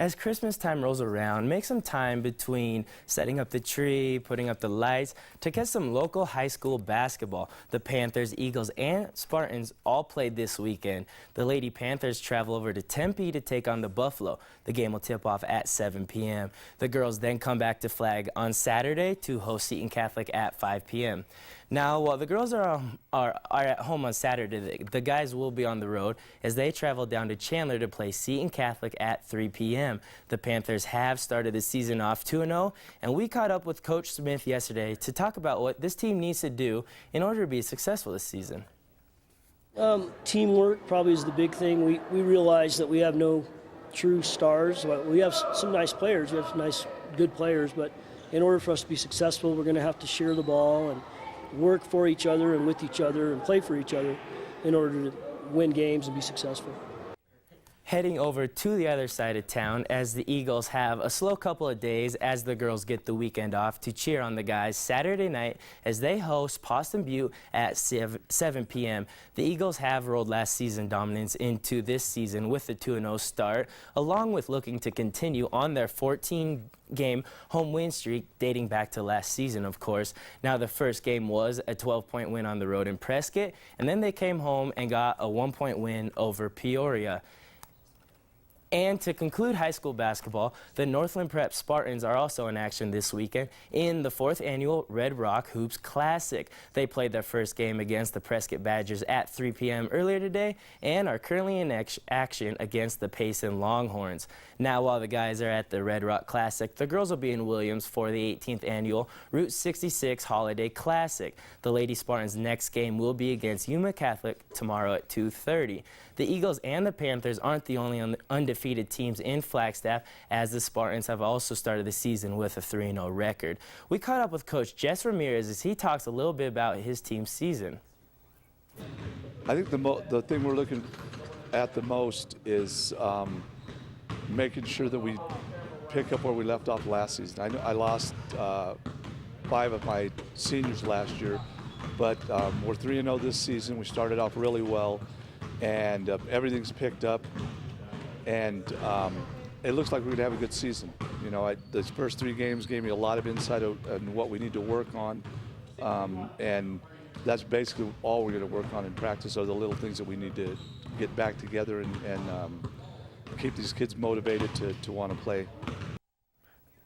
As Christmas time rolls around, make some time between setting up the tree, putting up the lights, to catch some local high school basketball. The Panthers, Eagles, and Spartans all played this weekend. The Lady Panthers travel over to Tempe to take on the Buffalo. The game will tip off at 7 p.m. The girls then come back to Flag on Saturday to host Seton Catholic at 5 p.m. Now, while the girls are at home on Saturday, the guys will be on the road as they travel down to Chandler to play Seton Catholic at 3 p.m. The Panthers have started the season off 2-0, and we caught up with Coach Smith yesterday to talk about what this team needs to do in order to be successful this season. Teamwork probably is the big thing. We realize that we have no true stars. We have some nice players. We have nice, good players, but in order for us to be successful, we're going to have to share the ball and work for each other and with each other and play for each other in order to win games and be successful. Heading over to the other side of town as the Eagles have a slow couple of days as the girls get the weekend off to cheer on the guys Saturday night as they host Poston Butte at 7 p.m. The Eagles have rolled last season dominance into this season with a 2-0 start, along with looking to continue on their 14-game home win streak dating back to last season, of course. Now, the first game was a 12-point win on the road in Prescott, and then they came home and got a 1-point win over Peoria. And to conclude high school basketball, the Northland Prep Spartans are also in action this weekend in the 4th annual Red Rock Hoops Classic. They played their first game against the Prescott Badgers at 3 p.m. earlier today and are currently in action against the Payson Longhorns. Now, while the guys are at the Red Rock Classic, the girls will be in Williams for the 18th annual Route 66 Holiday Classic. The Lady Spartans' next game will be against Yuma Catholic tomorrow at 2:30. The Eagles and the Panthers aren't the only undefeated teams in Flagstaff, as the Spartans have also started the season with a 3-0 record. We caught up with Coach Jess Ramirez as he talks a little bit about his team's season. I think the thing we're looking at the most is making sure that we pick up where we left off last season. I lost 5 of my seniors last year, but we're 3-0 this season. We started off really well, and everything's picked up, and it looks like we're going to have a good season. You know, those first 3 games gave me a lot of insight on what we need to work on, and that's basically all we're going to work on in practice are the little things that we need to get back together and keep these kids motivated to want to play.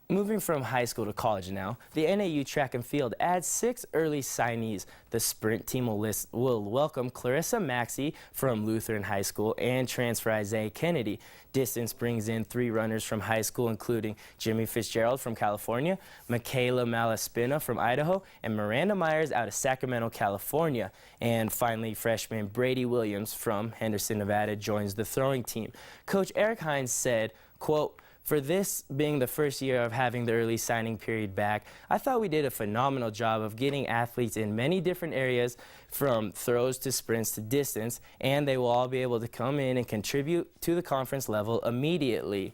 Moving from high school to college now, the NAU track and field adds 6 early signees. The sprint team will welcome Clarissa Maxey from Lutheran High School and transfer Isaiah Kennedy. Distance brings in 3 runners from high school, including Jimmy Fitzgerald from California, Michaela Malaspina from Idaho, and Miranda Myers out of Sacramento, California. And finally, freshman Brady Williams from Henderson, Nevada joins the throwing team. Coach Eric Hines said, quote, "For this being the first year of having the early signing period back, I thought we did a phenomenal job of getting athletes in many different areas, from throws to sprints to distance, and they will all be able to come in and contribute to the conference level immediately."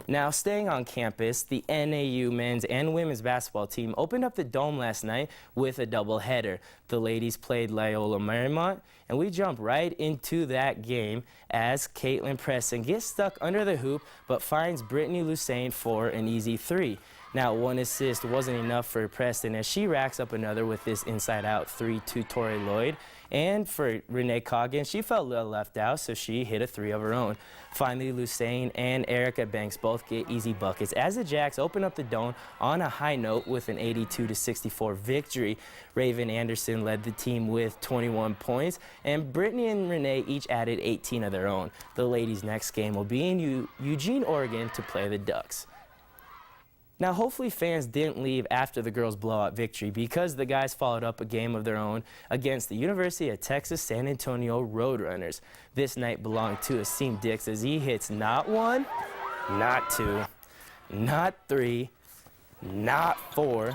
Now, staying on campus, the NAU men's and women's basketball team opened up the Dome last night with a doubleheader. The ladies played Loyola Marymount, and we jump right into that game as Caitlin Preston gets stuck under the hoop but finds Brittany Lusain for an easy 3. Now, 1 assist wasn't enough for Preston as she racks up another with this inside-out 3 to Tori Lloyd. And for Renee Coggins, she felt a little left out, so she hit a 3 of her own. Finally, Lusain and Erica Banks both get easy buckets as the Jacks open up the Dome on a high note with an 82-64 victory. Raven Anderson led the team with 21 points, and Brittany and Renee each added 18 of their own. The ladies' next game will be in Eugene, Oregon to play the Ducks. Now, hopefully fans didn't leave after the girls' blowout victory because the guys followed up a game of their own against the University of Texas San Antonio Roadrunners. This night belonged to Asim Dix as he hits not 1, not 2, not 3, not 4,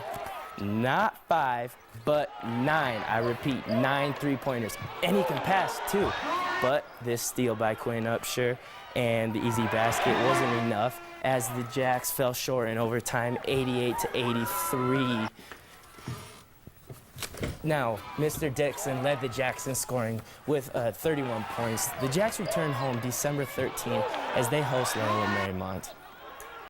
not 5, but 9. I repeat, 9 3-pointers. And he can pass, too. But this steal by Quinn Upshur and the easy basket wasn't enough as the Jacks fell short in overtime, 88-83. Now, Mr. Dixon led the Jacks in scoring with 31 points. The Jacks return home December 13th as they host Loyola Marymount.